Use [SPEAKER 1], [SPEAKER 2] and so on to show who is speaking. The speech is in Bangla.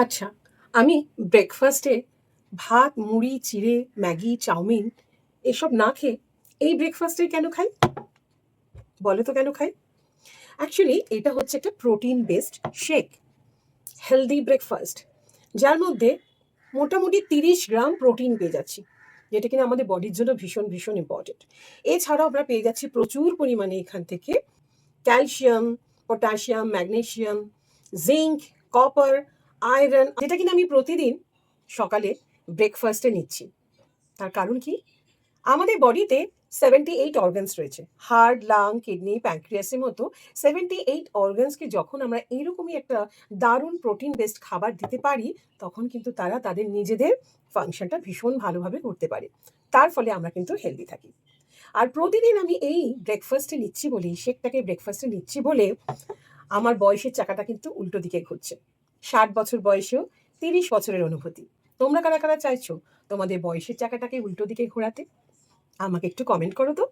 [SPEAKER 1] আচ্ছা, আমি ব্রেকফাস্টে ভাত, মুড়ি, চিড়ে, ম্যাগি, চাউমিন এসব না খেয়ে এই ব্রেকফাস্টে কেন খাই? বলো তো কেন খাই? অ্যাকচুয়ালি এটা হচ্ছে একটা protein based shake, healthy breakfast, যার মধ্যে মোটামুটি ৩০ গ্রাম প্রোটিন পেয়ে যাচ্ছি, যেটা কিনা আমাদের বডির জন্য ভীষণ ভীষণ ইম্পর্টেন্ট। এছাড়াও আমরা পেয়ে যাচ্ছি প্রচুর পরিমাণে এখান থেকে calcium, potassium, magnesium, zinc, copper, iron, যেটা কিনা আমি প্রতিদিন সকালে ব্রেকফাস্টে নিচ্ছি। তার কারণ কি? আমাদের বডিতে 78 অর্গানস রয়েছে। হার্ট, লাং, কিডনি, প্যানক্রিয়াসের মতো 78 অর্গানসকে যখন আমরা এরকমই একটা দারুণ প্রোটিন বেসড খাবার দিতে পারি, তখন কিন্তু তারা তাদের নিজেদের ফাংশনটা ভীষণ ভালোভাবে করতে পারে। তার ফলে আমরা কিন্তু হেলদি থাকি। আর প্রতিদিন আমি এই ব্রেকফাস্টে নিচ্ছি বলেই, শেকটাকে ব্রেকফাস্টে নিচ্ছি বলে আমার বয়সের চাকাটা কিন্তু উল্টো দিকে ঘুরছে। ৬০ বছর বয়সেও ৩০ বছরের অনুভূতি। তোমরা কারা, কারা চাইছো তোমাদের বয়সের চাকাটাকে উল্টো দিকে ঘোরাতে? আমাকে একটু কমেন্ট করো তো।